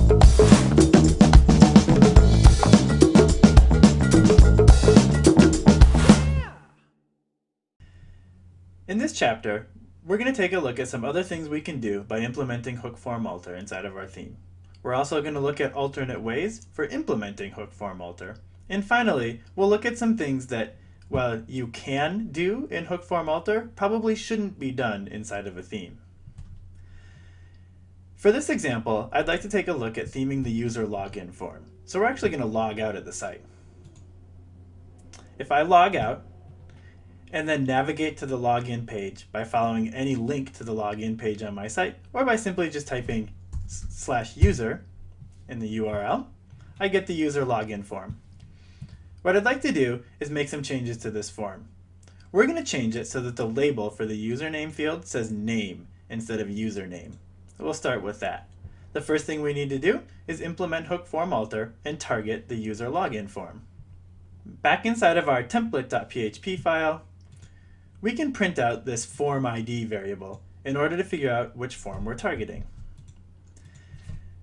In this chapter, we're going to take a look at some other things we can do by implementing hook form alter inside of our theme. We're also going to look at alternate ways for implementing hook form alter. And finally, we'll look at some things that, while you can do in hook form alter, probably shouldn't be done inside of a theme. For this example, I'd like to take a look at theming the user login form. So we're actually going to log out of the site. If I log out, and then navigate to the login page by following any link to the login page on my site, or by simply just typing /user in the URL, I get the user login form. What I'd like to do is make some changes to this form. We're going to change it so that the label for the username field says name instead of username. So we'll start with that. The first thing we need to do is implement hook form alter and target the user login form. Back inside of our template.php file, we can print out this form ID variable in order to figure out which form we're targeting.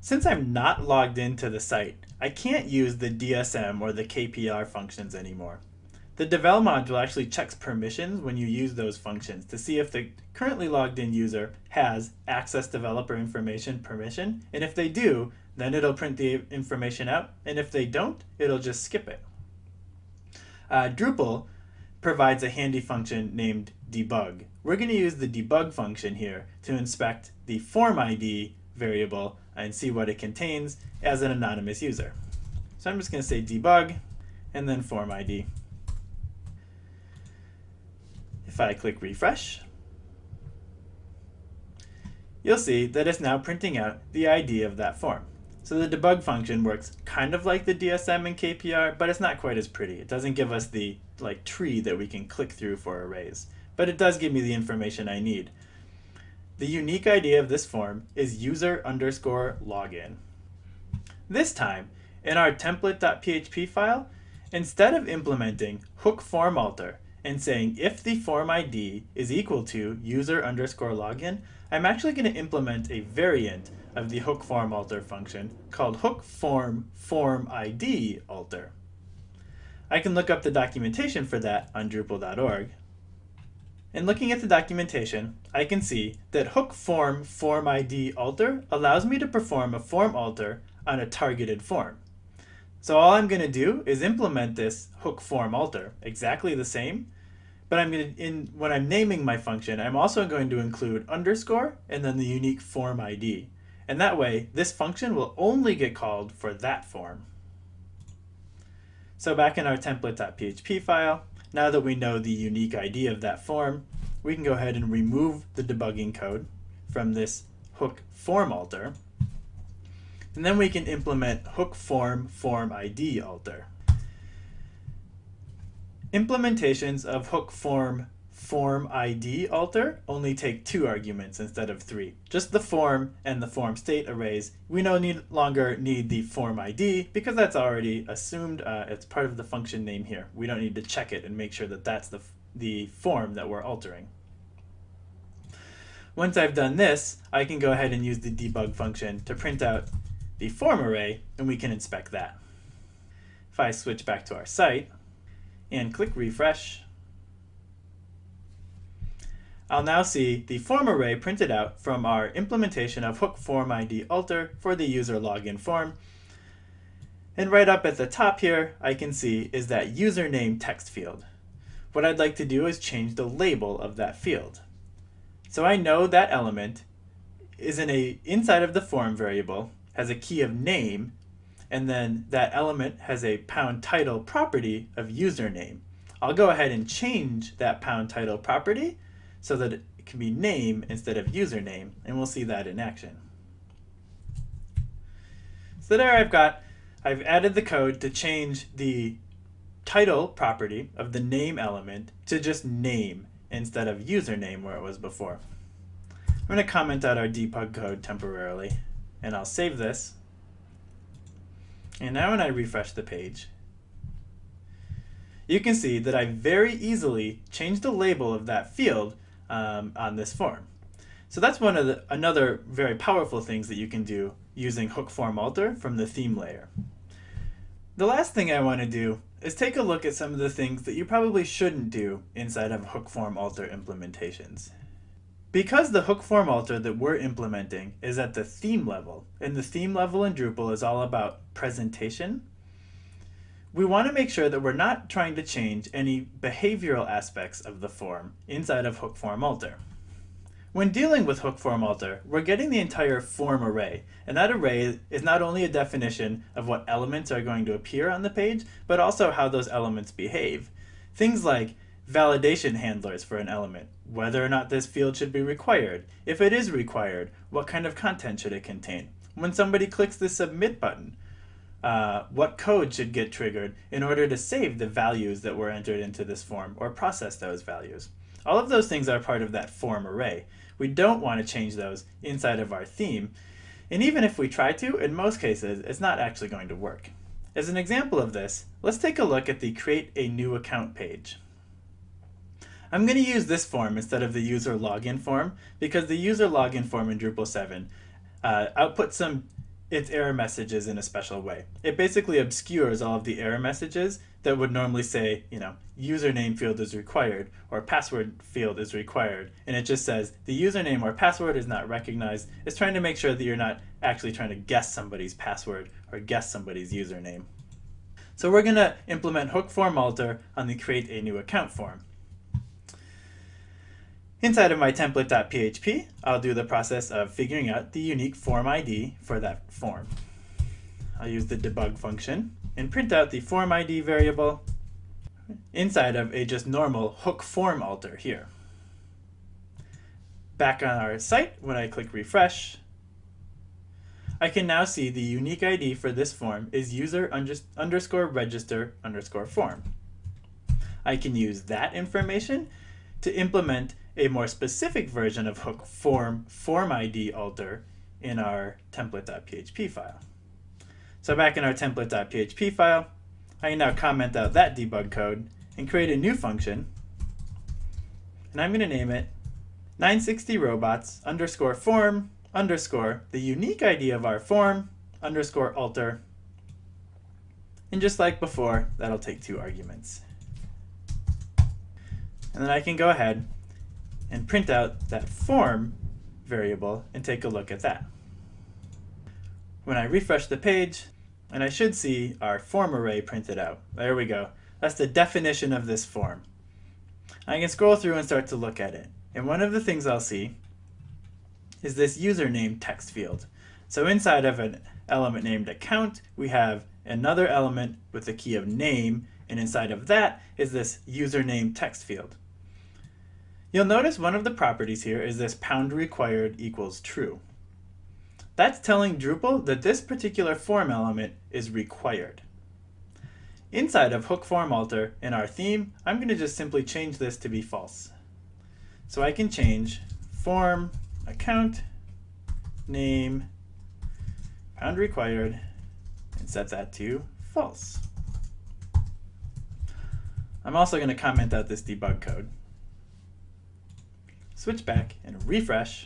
Since I'm not logged into the site, I can't use the DSM or the KPR functions anymore. The devel module actually checks permissions when you use those functions to see if the currently logged in user has access developer information permission, and if they do, then it'll print the information out, and if they don't, it'll just skip it. Drupal provides a handy function named debug. We're going to use the debug function here to inspect the form ID variable and see what it contains as an anonymous user. So I'm just going to say debug and then form ID. If I click refresh, you'll see that it's now printing out the ID of that form. So the debug function works kind of like the DSM and KPR, but it's not quite as pretty. It doesn't give us the tree that we can click through for arrays, but it does give me the information I need. The unique ID of this form is user_login. This time, in our template.php file, instead of implementing hook form alter and saying if the form ID is equal to user_login, I'm actually going to implement a variant of the hook form alter function called hook form ID alter. I can look up the documentation for that on Drupal.org. And looking at the documentation, I can see that hook form ID alter allows me to perform a form alter on a targeted form. So all I'm going to do is implement this hook form alter exactly the same, but when I'm naming my function, I'm also going to include underscore and then the unique form ID. And that way, this function will only get called for that form. So back in our template.php file, now that we know the unique ID of that form, we can go ahead and remove the debugging code from this hook form alter. And then we can implement hook form ID alter. Implementations of hook form ID alter only take 2 arguments instead of 3. Just the form and the form state arrays. We no longer need the form ID because that's already assumed. It's part of the function name here. We don't need to check it and make sure that that's the form that we're altering. Once I've done this, I can go ahead and use the debug function to print out the form array, and we can inspect that. If I switch back to our site and click refresh, I'll now see the form array printed out from our implementation of hook form ID alter for the user login form. And right up at the top here, I can see is that username text field. What I'd like to do is change the label of that field. So I know that element is inside of the form variable, has a key of name, and then that element has a #title property of username. I'll go ahead and change that #title property so that it can be name instead of username, and we'll see that in action. So there I've added the code to change the title property of the name element to just name instead of username where it was before. I'm going to comment out our debug code temporarily, and I'll save this. And now when I refresh the page, you can see that I very easily changed the label of that field on this form. So that's another very powerful things that you can do using hook form alter from the theme layer. The last thing I want to do is take a look at some of the things that you probably shouldn't do inside of hook form alter implementations. Because the hook form alter that we're implementing is at the theme level, and the theme level in Drupal is all about presentation, we want to make sure that we're not trying to change any behavioral aspects of the form inside of hook form alter. When dealing with hook form alter, we're getting the entire form array, and that array is not only a definition of what elements are going to appear on the page, but also how those elements behave. Things like validation handlers for an element, whether or not this field should be required. If it is required, what kind of content should it contain? When somebody clicks the submit button, what code should get triggered in order to save the values that were entered into this form or process those values. All of those things are part of that form array. We don't want to change those inside of our theme, and even if we try to, in most cases, it's not actually going to work. As an example of this, let's take a look at the Create a New Account page. I'm going to use this form instead of the user login form because the user login form in Drupal 7 outputs its error messages in a special way. It basically obscures all of the error messages that would normally say, username field is required or password field is required, and it just says the username or password is not recognized. It's trying to make sure that you're not actually trying to guess somebody's password or guess somebody's username. So we're going to implement hook form alter on the Create a New Account form. Inside of my template.php, I'll do the process of figuring out the unique form ID for that form. I'll use the debug function and print out the form ID variable inside of a just normal hook form alter here. Back on our site, when I click refresh, I can now see the unique ID for this form is user_register_form. I can use that information to implement a more specific version of hook form ID alter in our template.php file. So back in our template.php file, I can now comment out that debug code and create a new function, and I'm going to name it 960robots_form_ the unique ID of our form _alter, and just like before, that'll take 2 arguments. And then I can go ahead and print out that form variable and take a look at that. When I refresh the page, and I should see our form array printed out. There we go. That's the definition of this form. I can scroll through and start to look at it. And one of the things I'll see is this username text field. So inside of an element named account, we have another element with the key of name, and inside of that is this username text field. You'll notice one of the properties here is this #required = true. That's telling Drupal that this particular form element is required. Inside of hook form alter in our theme, I'm going to just simply change this to be false. So I can change form account name #required and set that to false. I'm also going to comment out this debug code. Switch back and refresh.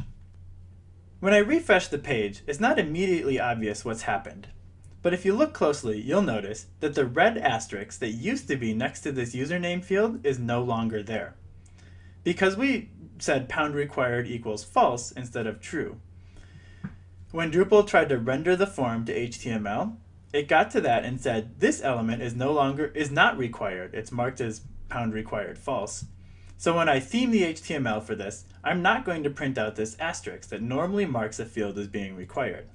When I refresh the page, it's not immediately obvious what's happened. But if you look closely, you'll notice that the red asterisk that used to be next to this username field is no longer there. Because we said #required = false instead of true. When Drupal tried to render the form to HTML, it got to that and said this element is not required. It's marked as #required false. So when I theme the HTML for this, I'm not going to print out this asterisk that normally marks a field as being required.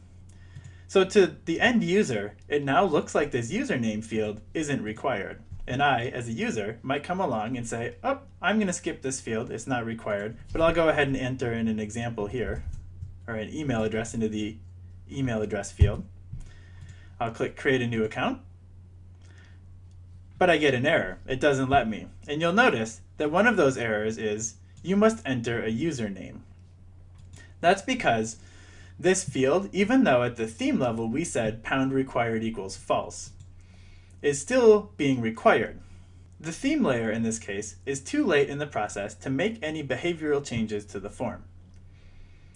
So to the end user, it now looks like this username field isn't required. And I, as a user, might come along and say, oh, I'm going to skip this field, it's not required, but I'll go ahead and enter in an example here, or an email address into the email address field. I'll click create a new account. But I get an error. It doesn't let me. And you'll notice that one of those errors is you must enter a username. That's because this field, even though at the theme level we said #required = false, is still being required. The theme layer in this case is too late in the process to make any behavioral changes to the form.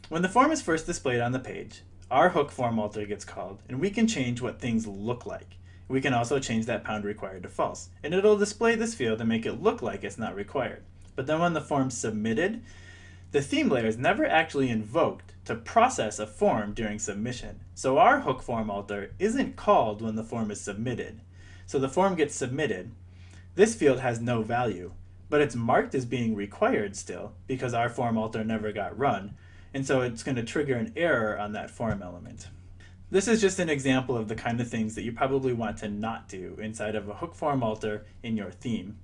When the form is first displayed on the page, our hook form alter gets called, and we can change what things look like. We can also change that pound required to false, and it'll display this field and make it look like it's not required. But then when the form's submitted, the theme layer is never actually invoked to process a form during submission. So our hook form alter isn't called when the form is submitted. So the form gets submitted. This field has no value, but it's marked as being required still because our form alter never got run, and so it's going to trigger an error on that form element. This is just an example of the kind of things that you probably want to not do inside of a hook form alter in your theme.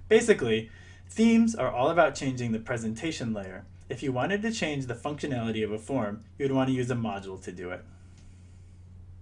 Basically, themes are all about changing the presentation layer. If you wanted to change the functionality of a form, you would want to use a module to do it.